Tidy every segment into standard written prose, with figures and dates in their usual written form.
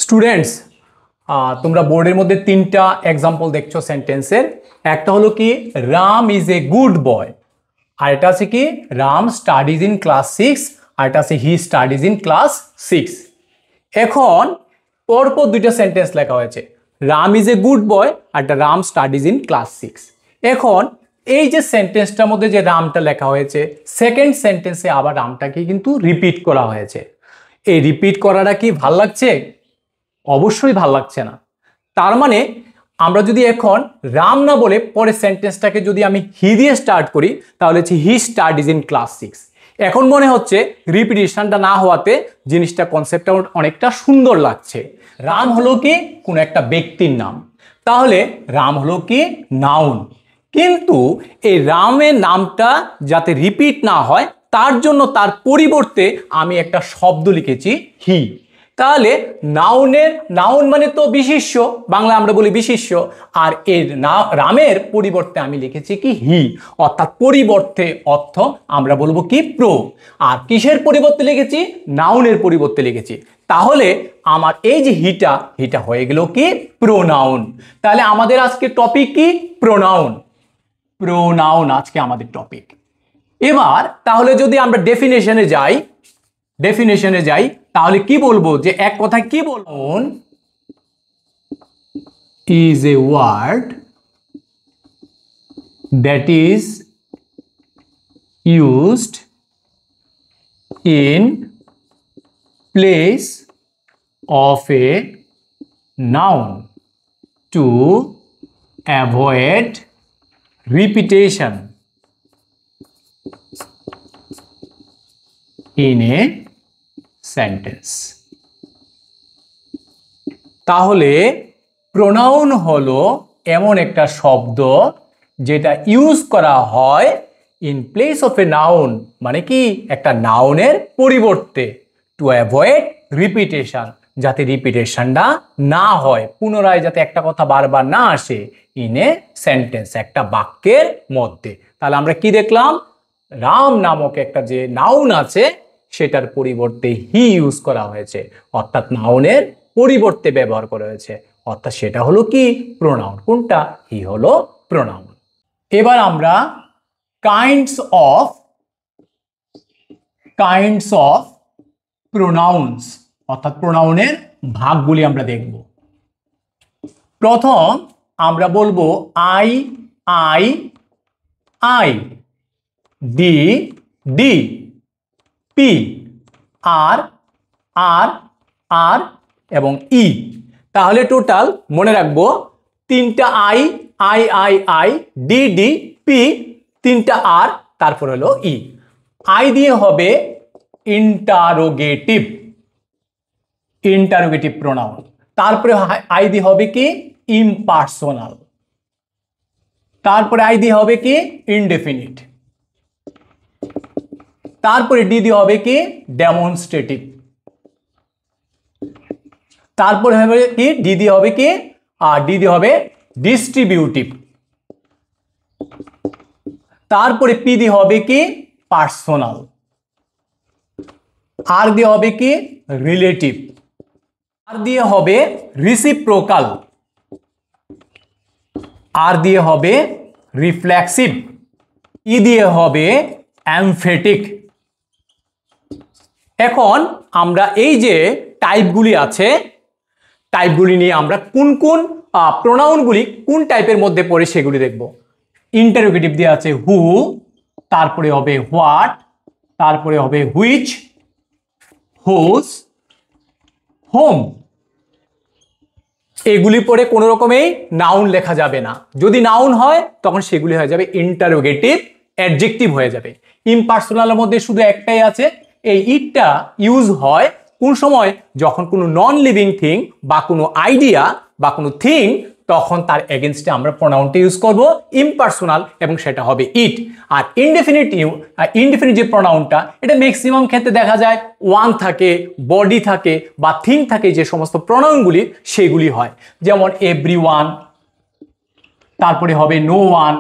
Students, তোমরা বোর্ডের মধ্যে তিনটা এক্সাম্পল দেখছো সেন্টেন্সের। একটা হলো কি Ram is a good boy, আর এটা আছে কি রাম স্টাডিজ ইন ক্লাস 6, আর এটা আছে হি স্টাডিজ ইন ক্লাস 6। এখন পরপর দুইটা সেন্টেন্স লেখা হয়েছে, Ram is a good boy আর একটা রাম স্টাডিজ ইন ক্লাস 6। এখন এই যে সেন্টেন্সটার মধ্যে যে রামটা লেখা হয়েছে, সেকেন্ড সেন্টেন্সে আবার রামটাকে কিন্তু রিপিট করা হয়েছে। এই রিপিট করাটা কি ভাল লাগছে? অবশ্যই ভাল লাগছে না। তার মানে আমরা যদি এখন রাম না বলে পরে সেন্টেন্সটাকে যদি আমি হি দিয়ে স্টার্ট করি, তাহলে হচ্ছে হি স্টাডিজ ইন ক্লাস 6। এখন মনে হচ্ছে রিপিটিশনটা না হওয়াতে জিনিসটা কনসেপ্টটা অনেকটা সুন্দর লাগছে। রাম হলো কি কোনো একটা ব্যক্তির নাম, তাহলে রাম হলো কি নাউন। কিন্তু এই রামের নামটা যাতে রিপিট না হয় তার জন্য তার পরিবর্তে আমি একটা শব্দ লিখেছি হি। তাহলে নাউন মানে তো বিশেষ্য, বাংলা আমরা বলি বিশেষ্য, আর এর রামের পরিবর্তে আমি লিখেছি কি হি, অর্থাৎ পরিবর্তে অর্থ আমরা বলবো কি প্রো। আর কিসের পরিবর্তে লিখেছি? নাউনের পরিবর্তে লিখেছি। তাহলে আমার এই যে হিটা হয়ে গেল কি প্রোনাউন। তাহলে আমাদের আজকে টপিক কি? প্রোনাউন আজকে আমাদের টপিক। এবার তাহলে যদি আমরা ডেফিনেশনে যাই তাহলে কি বলবো, যে এক কথায় কি বলবো, is a word that is used in place of a noun to avoid repetition in a sentence. তাহলে প্রোনাউন হলো এমন একটা শব্দ যেটা ইউজ করা হয় in place of a noun, মানে কি একটা নাউনের পরিবর্তে, টু অ্যাভয়েড রিপিটেশন, যাতে রিপিটেশনটা না হয়, পুনরায় যাতে একটা কথা বারবার না আসে ইন এ সেন্টেন্স, একটা বাক্যের মধ্যে। তাহলে আমরা কি দেখলাম? রাম নামক একটা যে নাউন আছে সেটার পরিবর্তে হি ইউজ করা হয়েছে, অর্থাৎ নাউনের পরিবর্তে ব্যবহার করা হয়েছে, অর্থাৎ সেটা হলো কি প্রোনাউন। কোনটা? হি হলো প্রোনাউন। এবার আমরা কাইন্ডস অফ প্রোনাউন্স অর্থাৎ প্রোনাউনের ভাগগুলি আমরা দেখব। প্রথম আমরা বলবো আই, ডি, পি, আর এবং ই। তাহলে টোটাল মনে রাখবো তিনটা আই, ডি, পি, তিনটা আর, তারপর হলো ই। আই দিয়ে হবে ইন্টারোগেটিভ প্রোনাউন, তারপরে আই দিয়ে হবে কি ইম্পার্সোনাল, তারপরে আই দিয়ে হবে কি ইনডেফিনিট, তারপরে ডি দিয়ে হবে কি ডেমনস্ট্রেটিভ, তারপরে হবে কি ডি দিয়ে হবে কি ডি দিয়ে হবে ডিস্ট্রিবিউটিভ, তারপরে পি দিয়ে হবে কি পার্সোনাল, আর দিয়ে হবে কি রিলেটিভ, আর দিয়ে হবে রিসিপ্রোকাল, আর দিয়ে হবে রিফ্লেক্সিভ, ই দিয়ে হবে এমফেটিক। এখন আমরা এই যে টাইপগুলি আছে, টাইপগুলি নিয়ে আমরা কোন প্রোনাউনগুলি কোন টাইপের মধ্যে পড়ে সেগুলি দেখব। ইন্টারোগেটিভ দিয়ে আছে হু, তারপরে হবে হোয়াট, তারপরে হবে হুইচ, হোজ, হোম। এগুলি পরে কোনো রকমেই নাউন লেখা যাবে না। যদি নাউন হয় তখন সেগুলি হয়ে যাবে ইন্টারোগেটিভ, অ্যাডজেক্টিভ হয়ে যাবে। ইম্পার্সোনালের মধ্যে শুধু একটাই আছে, এই ইটটা ইউজ হয় কোন সময়? যখন কোনো নন লিভিং থিং বা কোনো আইডিয়া বা কোনো থিং, তখন তার এগেনস্টে আমরা প্রোনাউনটা ইউজ করব ইম্পার্সোনাল, এবং সেটা হবে ইট। আর ইনডেফিনিট যে প্রোনাউনটা, এটা ম্যাক্সিমাম ক্ষেত্রে দেখা যায় ওয়ান থাকে, বডি থাকে বা থিং থাকে, যে সমস্ত প্রোনাউনগুলি সেগুলি হয়। যেমন এভরিওয়ান, তারপরে হবে নো ওয়ান,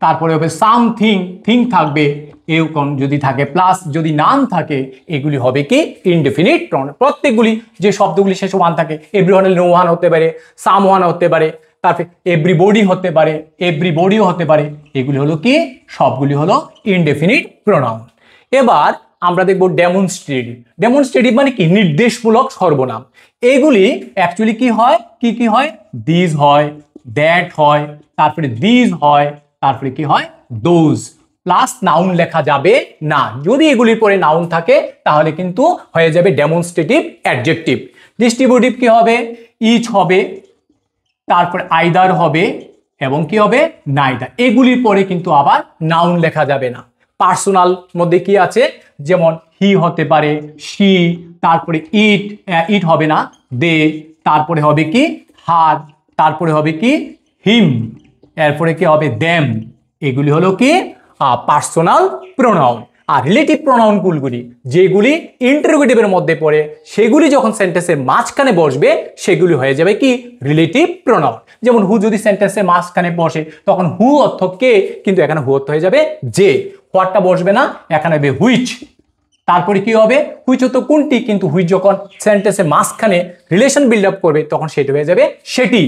তারপরে হবে সামথিং, থিং থাকবে, এও যদি থাকে প্লাস যদি নান থাকে এগুলি হবে কি ইনডেফিনিট প্রনাউন। প্রত্যেকগুলি যে শব্দগুলি শেষে ওয়ান থাকে, এভরিওয়ান নো ওয়ান হতে পারে, সাম ওয়ান হতে পারে, তারপরে এভরিবডি হতে পারে, এভরিবডিও হতে পারে, এগুলি হলো কি সবগুলি হলো ইনডেফিনিট প্রনাউন। এবার আমরা দেখব ডেমনস্ট্রেটিভ। ডেমনস্ট্রেটিভ মানে কি নির্দেশমূলক সর্বনাম। এগুলি অ্যাকচুয়ালি কি হয়, কি হয়, দিস হয়, দ্যাট হয়, তারপরে দিস হয়, তারপরে কি হয় দোজ, প্লাস নাউন লেখা যাবে না। যদি এগুলির পরে নাউন থাকে তাহলে কিন্তু হয়ে যাবে ডেমনস্ট্রেটিভ অ্যাডজেক্টিভ। ডিস্ট্রিবিউটিভ কি হবে, ইচ হবে, তারপরে আইদার হবে এবং কি হবে নাইদার। এগুলির পরে কিন্তু আবার নাউন লেখা যাবে না। পার্সোনাল মধ্যে কি আছে, যেমন হি হতে পারে, শি, তারপরে ইট হবে না, দে, তারপরে হবে কি হার, তারপরে হবে কি হিম, এরপরে কি হবে দেম। এগুলি হলো কি পার্সোনাল প্রোনাউন। আর রিলেটিভ প্রোনাউনগুলি যেগুলি ইন্টারোগেটিভের মধ্যে পড়ে সেগুলি যখন সেন্টেন্সের মাঝখানে বসবে সেগুলি হয়ে যাবে কি রিলেটিভ প্রোনাউন। যেমন হু যদি সেন্টেন্সের মাঝখানে বসে তখন হু অর্থ কে, কিন্তু এখানে হু অর্থ হয়ে যাবে যে। হোয়াটটা বসবে না, এখানে হবে হুইচ। তারপরে কি হবে, হুইচ হতো কোনটি, কিন্তু হুইচ যখন সেন্টেন্সের মাঝখানে রিলেশন বিল্ড আপ করবে তখন সেটা হয়ে যাবে সেটি।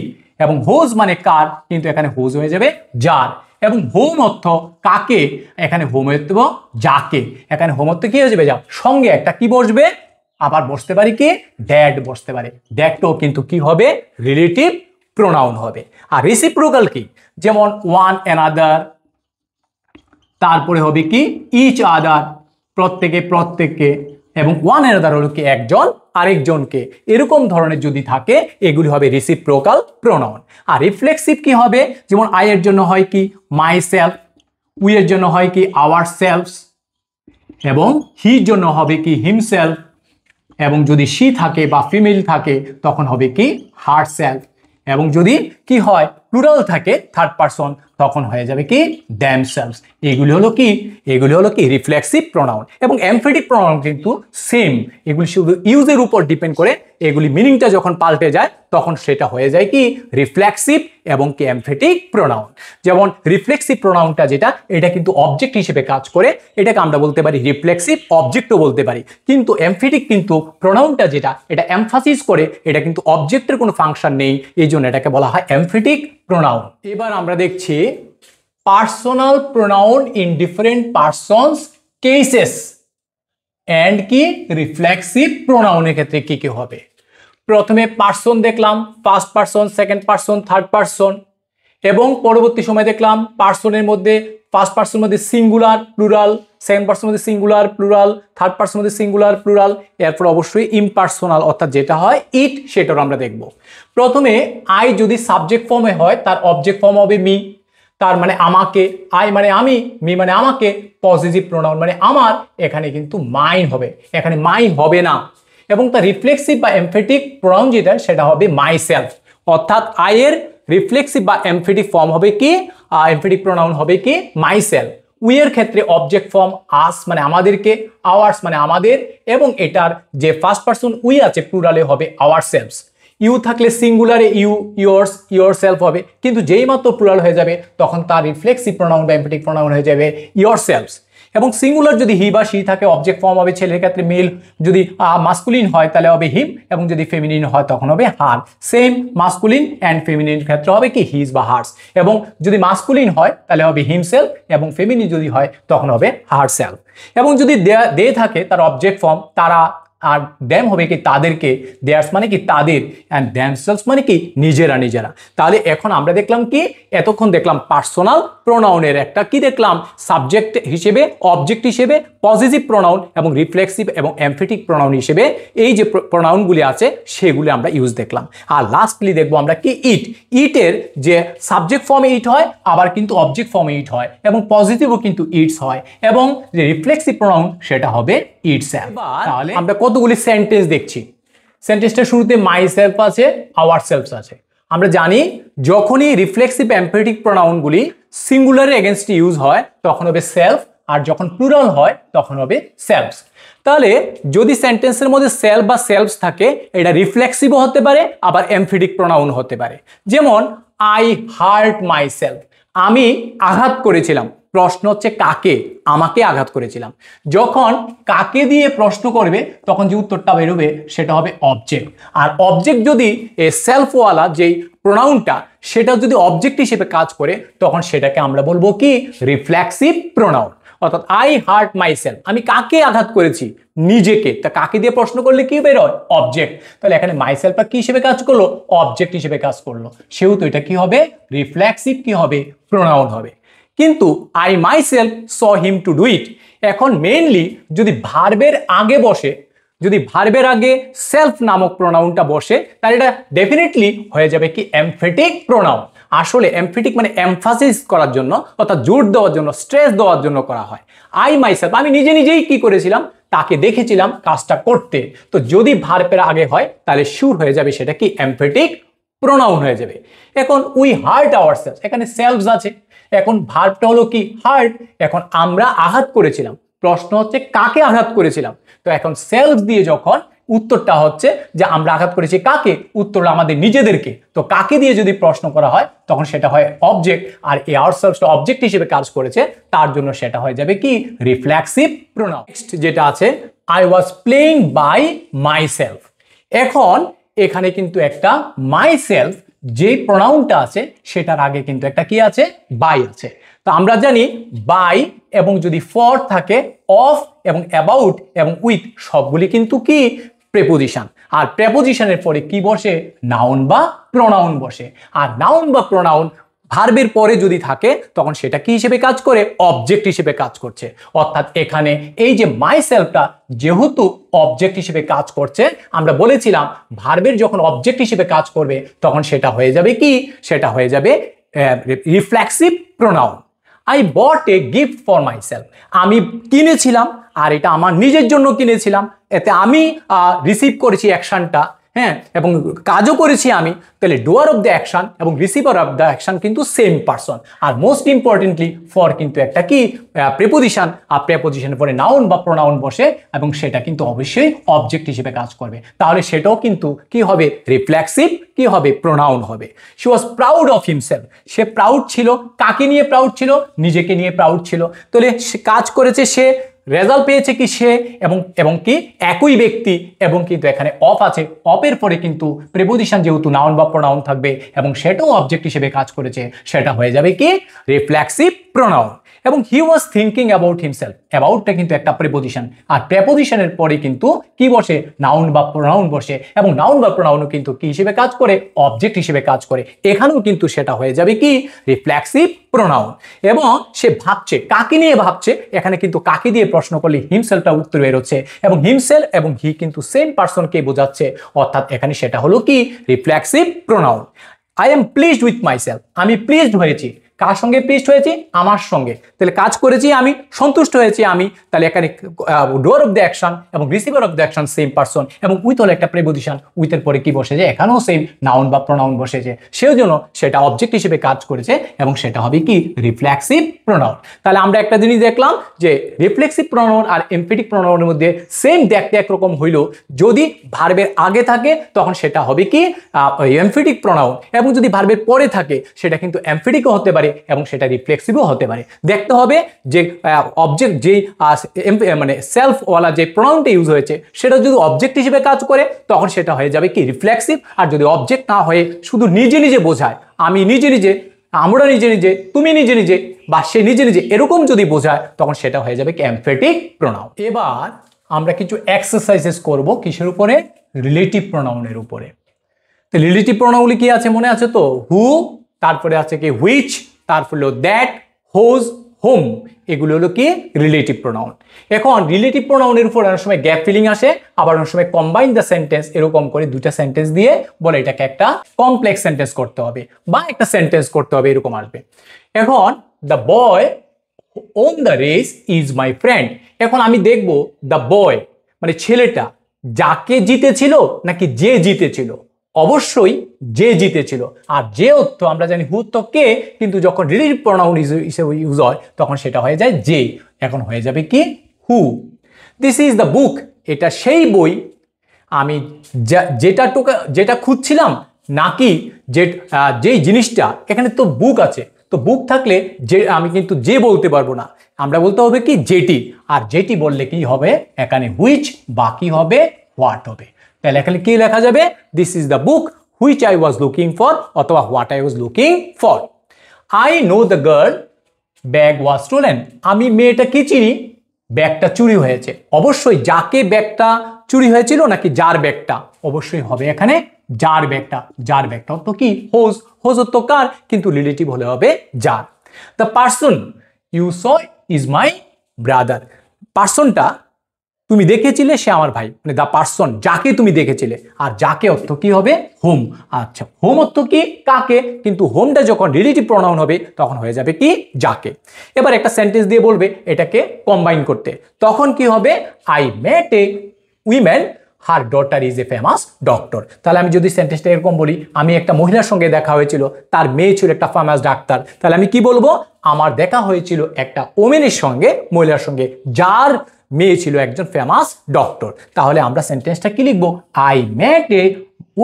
এবং হোজ মানে কার, কিন্তু এখানে হোজ হয়ে যাবে যার। এবং হোম অর্থ কাকে, এখানে হোম অর্থ যাকে। এখানে হোম অর্থ কি হয়ে যাবে যা, সঙ্গে একটা কি বসবে, আবার বসতে পারি কি ড্যাড বসতে পারে, ড্যাডটাও কিন্তু কি হবে রিলেটিভ প্রোনাউন হবে। আর রেসিপ্রোকাল কি, যেমন ওয়ান অ্যানাদার, তারপরে হবে কি ইচ আদার, প্রত্যেকে প্রত্যেককে, এবং ওয়ান অ্যানাদার হলো কি একজন আরেকজনকে। এরকম ধরনের যদি থাকে এগুলি হবে রেসিপ্রোকাল প্রোনাউন। আর রিফ্লেক্সিভ কি হবে, যেমন আই এর জন্য হয় কি মাই সেলফ, উই এর জন্য হয় কি আওয়ার সেলফস, এবং হির জন্য হবে কি হিমসেলফ, এবং যদি শি থাকে বা ফিমেল থাকে তখন হবে কি হার সেলফ, এবং যদি কি হয় প্লুরাল থাকে থার্ড পারসন তখন হয়ে যাবে কি দ্যামসেলভস। এগুলি হলো কি রিফ্লেক্সিভ প্রোনাউন। এবং এমফেটিক প্রোনাউন কিন্তু সেম, এগুলি শুধু ইউজের উপর ডিপেন্ড করে, এগুলি মিনিংটা যখন পাল্টে যায় তখন সেটা হয়ে যায় কি রিফ্লেক্সিভ এবং কি এমফেটিক প্রোনাউন। যেমন রিফ্লেক্সিভ প্রোনাউনটা যেটা, এটা কিন্তু অবজেক্ট হিসেবে কাজ করে, এটাকে আমরা বলতে পারি রিফ্লেক্সিভ অবজেক্টও বলতে পারি। কিন্তু এমফেটিক কিন্তু প্রোনাউনটা যেটা, এটা এমফাসিস করে, এটা কিন্তু অবজেক্টের কোনো ফাংশন নেই, এই জন্য এটাকে বলা হয় এমফেটিক প্রোনাউন। এবার আমরা দেখছি personal pronoun in different persons cases and কি রিফ্লেক্সিভ প্রোনাউনের ক্ষেত্রে কি কি হবে। প্রথমে পারসন দেখলাম, first person, second person, third person, এবং পরবর্তী সময় দেখলাম পারসনের মধ্যে ফার্স্ট পারসনের মধ্যে সিঙ্গুলার প্লুরাল, সেকেন্ড পারসনের মধ্যে সিঙ্গুলার প্লুরাল, থার্ড পারসনের মধ্যে সিঙ্গুলার প্লুরাল, এরপর অবশ্যই ইমপার্সোনাল অর্থাৎ যেটা হয় ইট, সেটাও আমরা দেখব। প্রথমে আই যদি সাবজেক্ট ফর্মে হয় তার অবজেক্ট ফর্ম হবে মি, তার মানে আমাকে, আই মানে আমি, মি মানে আমাকে, পজিটিভ প্রোনাউন মানে আমার, এখানে কিন্তু মাইন হবে, এখানে মাই হবে না। এবং তার রিফ্লেক্সিভ বা এমফেটিক প্রোনাউন যেটা সেটা হবে মাই সেলফ, অর্থাৎ আই এর রিফ্লেক্সিভ বা এমফেটিক ফর্ম হবে কি, এমফেটিক প্রোনাউন হবে কি মাই সেলফ। উই এর ক্ষেত্রে অবজেক্ট ফর্ম আস মানে আমাদেরকে, আওয়ার্স মানে আমাদের, এবং এটার যে ফার্স্ট পারসন উই আছে প্লুরালে হবে আওয়ার সেলফস। ইউ থাকলে সিঙ্গুলারে ইউ, ইয়োর্স, ইয়োর সেলফ হবে, কিন্তু যেই মাত্র প্লুরাল হয়ে যাবে তখন তার রিফ্লেক্সিভ প্রোনাউন বা এমফেটিক প্রোনাউন হয়ে যাবে ইয়োর সেলফস। এবং সিঙ্গুলার যদি হি বা শি থাকে অবজেক্ট ফর্ম হবে ছেলের ক্ষেত্রে মেল, যদি মাস্কুলিন হয় তাহলে হবে হিম, এবং যদি ফেমিনিন হয় তখন হবে হার। সেম মাস্কুলিন অ্যান্ড ফেমিনিন ক্ষেত্রে হবে কি হিজ বা হার্স, এবং যদি মাস্কুলিন হয় তাহলে হবে হিমসেলফ, এবং ফেমিনিন যদি হয় তখন হবে হার সেলফ। এবং যদি দে থাকে তার অবজেক্ট ফর্ম তারা, আর দ্যাম হবে কি তাদেরকে, দেয়ার্স মানে কি তাদের, অ্যান্ড দ্যামসেলস মানে কি নিজেরা নিজেরা। তাহলে এখন আমরা দেখলাম কি, এতক্ষণ দেখলাম পার্সোনাল প্রোনাউনের একটা কি দেখলাম সাবজেক্ট হিসেবে, অবজেক্ট হিসেবে, পজিটিভ প্রোনাউন এবং রিফ্লেক্সিভ এবং এমফেটিক প্রোনাউন হিসেবে এই যে প্রোনাউনগুলি আছে সেগুলি আমরা ইউজ দেখলাম। আর লাস্টলি দেখবো আমরা কি ইট, ইটের যে সাবজেক্ট ফর্মে ইট হয় আবার কিন্তু অবজেক্ট ফর্মে ইট হয়, এবং পজিটিভও কিন্তু ইটস হয়, এবং যে রিফ্লেক্সিভ প্রোনাউন সেটা হবে ইটসেলফ। তাহলে আমরা কতগুলি সেন্টেন্স দেখছি। সেন্টেন্সটা শুরুতে মাই সেলফ আছে, আওয়ার সেলফস আছে। আমরা জানি যখনই রিফ্লেক্সিভ এমফেটিক প্রোনাউনগুলি সিঙ্গুলারের এগেনস্টে ইউজ হয় তখন হবে সেলফ, আর যখন প্লুরাল হয় তখন হবে সেলফস। তাহলে যদি সেন্টেন্সের মধ্যে সেলফ বা সেলফস থাকে এটা রিফ্লেক্সিভও হতে পারে আবার এমফেটিক প্রোনাউন হতে পারে। যেমন আই হার্ট মাই সেলফ, আমি আঘাত করেছিলাম, প্রশ্ন হচ্ছে কাকে, আমাকে আঘাত করেছিলাম। যখন কাকে দিয়ে প্রশ্ন করবে তখন যে উত্তরটা বেরোবে সেটা হবে অবজেক্ট। আর অবজেক্ট যদি সেলফওয়ালা যেই প্রোনাউনটা সেটা যদি অবজেক্ট হিসেবে কাজ করে তখন সেটাকে আমরা বলবো কি রিফ্লেক্সিভ প্রোনাউন। অর্থাৎ আই হার্ট মাইসেলফ, আমি কাকে আঘাত করেছি, নিজেকে। তা কাকে দিয়ে প্রশ্ন করলে কি বেরোয় অবজেক্ট। তাহলে এখানে মাইসেলফটা কি হিসেবে কাজ করলো, অবজেক্ট হিসেবে কাজ করলো, সেহেতু এটা কি হবে রিফ্লেক্সিভ কি হবে প্রোনাউন হবে। কিন্তু I myself saw him to do it, এখন মেইনলি যদি ভার্বের আগে বসে, যদি ভার্বের আগে সেলফ নামক প্রোনাউনটা বসে তাহলে এটা ডেফিনেটলি হয়ে যাবে কি এমফেটিক প্রোনাউন। আসলে এমফেটিক মানে এমফাসিস করার জন্য অর্থাৎ জোর দেওয়ার জন্য, স্ট্রেস দেওয়ার জন্য করা হয়। আই মাইসেলফ, আমি নিজে নিজেই কি করেছিলাম, তাকে দেখেছিলাম কাজটা করতে। তো যদি ভার্বের আগে হয় তাহলে শিওর হয়ে যাবে সেটা কি এমফেটিক প্রোনাউন হয়ে যাবে। এখন উই হার্ট আওয়ারসেলফস, এখানে সেলফস আছে, এখন ভার্বটা হলো কি হার্ট। এখন আমরা আঘাত করেছিলাম, প্রশ্ন হচ্ছে কাকে আঘাত করেছিলাম। তো এখন সেলফ দিয়ে যখন উত্তরটা হচ্ছে যে আমরা আঘাত করেছি কাকে, উত্তর আমাদের নিজেদেরকে। তো কাকে দিয়ে যদি প্রশ্ন করা হয় তখন সেটা হয় অবজেক্ট, আর এই আওয়ারসেলফসটা অবজেক্ট হিসেবে কাজ করেছে, তার জন্য সেটা হয়ে যাবে কি রিফ্লেক্সিভ প্রোনাউন। নেক্সট যেটা আছে I was playing by myself. এখন এখানে কিন্তু একটা মাইসেলফ যে প্রোনাউনটা আছে সেটার আগে কিন্তু একটা কি আছে বাই আছে। তো আমরা জানি বাই এবং যদি ফর থাকে অফ এবং অ্যাবাউট এবং উইথ সবগুলি কিন্তু কি প্রেপোজিশন। আর প্রেপোজিশনের পরে কি বসে নাউন বা প্রোনাউন বসে। আর নাউন বা প্রোনাউন ভার্বের পরে যদি থাকে তখন সেটা কি হিসেবে কাজ করে অবজেক্ট হিসেবে কাজ করছে। অর্থাৎ এখানে এই যে মাইসেলফটা যেহেতু অবজেক্ট হিসেবে কাজ করছে, আমরা বলেছিলাম ভার্বের যখন অবজেক্ট হিসেবে কাজ করবে তখন সেটা হয়ে যাবে কি, সেটা হয়ে যাবে reflexive pronoun. I bought a gift for myself, আমি কিনেছিলাম আর এটা আমার নিজের জন্য কিনেছিলাম, এতে আমি রিসিভ করেছি অ্যাকশনটা, হ্যাঁ, এবং কাজও করেছি আমি। তাহলে ডুয়ার অফ দ্য অ্যাকশন এবং রিসিভার অফ দ্য অ্যাকশন কিন্তু সেম পারসন। আর মোস্ট ইম্পর্টেন্টলি ফর কিন্তু একটা কি প্রেপোজিশন, আর প্রেপোজিশনের পরে নাউন বা প্রোনাউন বসে এবং সেটা কিন্তু অবশ্যই অবজেক্ট হিসেবে কাজ করবে। তাহলে সেটাও কিন্তু কি হবে রিফ্লেক্সিভ কি হবে প্রোনাউন হবে। She was proud of himself, say proud ছিল, কাকে নিয়ে প্রাউড ছিল, নিজেকে নিয়ে প্রাউড ছিল। তাহলে সে কাজ করেছে, সে রেজাল্ট পেয়েছে কি সে এবং কি একই ব্যক্তি, এবং কিন্তু এখানে অফ আছে, অফের পরে কিন্তু প্রিপোজিশন যেহেতু নাউন বা প্রোনাউন থাকবে এবং সেটাও অবজেক্ট হিসেবে কাজ করেছে, সেটা হয়ে যাবে কি রিফ্লেক্সিভ প্রোনাউন। এবং হি ওয়াজ থিঙ্কিং অ্যাবাউট হিমসেলফ, অ্যাবাউটটা কিন্তু একটা প্রিপোজিশন, আর প্রিপোজিশনের পরে কিন্তু কি বসে নাউন বা প্রোনাউন বসে, এবং নাউন বা প্রোনাউনও কিন্তু কি হিসেবে কাজ করে অবজেক্ট হিসেবে কাজ করে। এখানেও কিন্তু সেটা হয়ে যাবে কি রিফ্লেক্সিভ প্রোনাউন। এবং সে ভাবছে, কাকে নিয়ে ভাবছে, এখানে কিন্তু কাকে দিয়ে প্রশ্ন করলে হিমসেলফটা উত্তর বেরোচ্ছে, এবং হিমসেলফ এবং হি কিন্তু সেম পারসনকে বোঝাচ্ছে, অর্থাৎ এখানে সেটা হলো কি reflexive pronoun. I am pleased with myself, আমি প্লিজড হয়েছি, কার সঙ্গে প্লিজড হয়েছি আমার সঙ্গে, তাহলে কাজ করেছি আমি, সন্তুষ্ট হয়েছি আমি, তাহলে এখানে ডুয়ার অফ দ্য অ্যাকশন এবং receiver of the action same person, এবং উইথ হলো একটা প্রিপোজিশন, উইথের পরে কি বসেছে এখানেও সেম নাউন বা প্রোনাউন বসেছে, সেই জন্য সেটা অবজেক্ট হিসেবে কাজ করেছে এবং সেটা হবে কি রিফ্লেক্সিভ প্রোনাউন। তাহলে আমরা একটা জিনিস দেখলাম যে রিফ্লেক্সিভ প্রোনাউন আর এমফেটিক প্রোনাউনের মধ্যে সেম দেখতে একরকম হইল, যদি ভার্বের আগে থাকে তখন সেটা হবে কি এমফেটিক প্রোনাউন, এবং যদি ভার্বের পরে থাকে সেটা কিন্তু এমফেটিকও হতে পারে এবং সেটা রিফ্লেক্সিভও হতে পারে। দেখতে হবে যে অবজেক্ট যেই মানে সেলফ ওয়ালা যে প্রোনাউনটা ইউজ হয়েছে সেটা যদি অবজেক্ট হিসেবে কাজ করে তখন সেটা হয়ে যাবে কি রিফ্লেক্সিভ, আর যদি অবজেক্ট না হয়ে শুধু নিজে নিজে বোঝায়, আমি নিজে নিজে, আমরা নিজে নিজে, তুমি নিজে নিজে, বা সে নিজে নিজে, এরকম যদি বোঝায় তখন সেটা হয়ে যাবে কি এমফেটিক প্রোনাউন। এবার আমরা কিছু এক্সারসাইজেস করব কিসের উপরে, রিলেটিভ প্রোনাউনের উপরে। তো রিলেটিভ প্রোনাউনগুলি কি আছে মনে আছে তো, হু, তারপরে আছে কি হুইচ, তারপরে হলো দ্যাট, হোজ, হোম, এগুলো হলো কি রিলেটিভ প্রোনাউন। এখন রিলেটিভ প্রোনাউনের উপর অনেক সময় গ্যাপ ফিলিং আসে, আবার অনেক সময় কম্বাইন দ্য সেন্টেন্স, এরকম করে দুইটা সেন্টেন্স দিয়ে বলে এটাকে একটা কমপ্লেক্স সেন্টেন্স করতে হবে বা একটা সেন্টেন্স করতে হবে, এরকম আসবে। এখন the boy on the race is my friend, এখন আমি দেখব দ্য বয় মানে ছেলেটা যাকে জিতেছিল নাকি যে জিতেছিল, অবশ্যই যে জিতেছিল। আর যে অর্থ আমরা জানি হু তো কে, কিন্তু যখন রিলেটিভ প্রোনাউন হিসেবে ইউজ হয় তখন সেটা হয়ে যায় যে, এখন হয়ে যাবে কি হু। দিস ইজ দ্য বুক, এটা সেই বই, আমি যেটা খুঁজছিলাম নাকি যেই জিনিসটা, এখানে তো বুক আছে, তো বুক থাকলে যে আমি কিন্তু যে বলতে পারবো না, আমরা বলতে হবে কি যেটি, আর যেটি বললে কি হবে এখানে হুইচ, বাকি হবে হোয়াট হবে। তাহলে এখানে কি লেখা যাবে, this is the book which I was looking for, অথবা what I was looking for. I know the girl bag was stolen, আমি মেয়েটা কি চিনি, ব্যাগটা চুরি হয়েছে। অবশ্যই যাকে ব্যাগটা চুরি হয়েছিল নাকি যার ব্যাগটা, অবশ্যই হবে এখানে যার ব্যাগটা। যার ব্যাগটা অর্থ কি হোজ, হোজ অর্থ কার, কিন্তু রিলেটিভ হলে হবে যার। The person you saw is my brother, পার্সনটা তুমি দেখেছিলে সে আমার ভাই, মানে দ্য পার্সন যাকে তুমি দেখেছিলে। আর যাকে অর্থ কি হবে হোম। আচ্ছা হোম অর্থ কি কাকে, কিন্তু হোমটা যখন রিলেটিভ প্রোনাউন হবে তখন হয়ে যাবে কি যাকে। এবার একটা সেন্টেন্স দিয়ে বলবে এটাকে কম্বাইন করতে, তখন কি হবে I met A women her daughter is a famous doctor. তাহলে আমি যদি সেন্টেন্সটা এরকম বলি, আমি একটা মহিলার সঙ্গে দেখা হয়েছিল, তার মেয়ে ছিল একটা ফেমাস ডাক্তার, তাহলে আমি কি বলবো, আমার দেখা হয়েছিল একটা ওমেনের সঙ্গে, মহিলার সঙ্গে যার মেয়ে ছিল একজন ফেমাস ডক্টর। তাহলে আমরা সেন্টেন্সটা কি লিখবো, I met a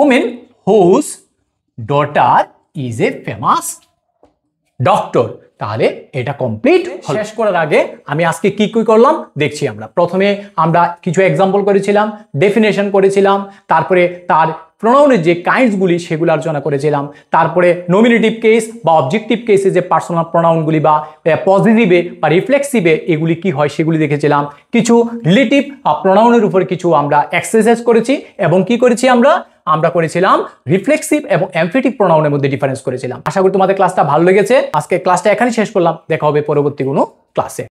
women whose daughter is a famous doctor. তাহলে এটা কমপ্লিট। শেষ করার আগে আমি আজকে কি কি করলাম দেখছি আমরা। প্রথমে আমরা কিছু এক্সাম্পল করেছিলাম, ডেফিনেশন করেছিলাম, তারপরে তার প্রোনাউনের যে কাইন্ডসগুলি সেগুলো আলোচনা করেছিলাম, তারপরে নমিনেটিভ কেস বা অবজেক্টিভ কেসে যে পার্সোনাল প্রোনাউনগুলি বা পজিটিভে বা রিফ্লেক্সিভে এগুলি কি হয় সেগুলি দেখেছিলাম। কিছু রিলেটিভ প্রোনাউনের উপরে কিছু আমরা এক্সারসাইজ করেছি, এবং কি করেছি আমরা করেছিলাম রিফ্লেক্সিভ এবং এমফেটিক প্রোনাউনের মধ্যে ডিফারেন্স করেছিলাম। আশা করি তোমাদের ক্লাসটা ভালো লেগেছে। আজকে ক্লাসটা এখানেই শেষ করলাম, দেখা হবে পরবর্তী কোনো ক্লাসে।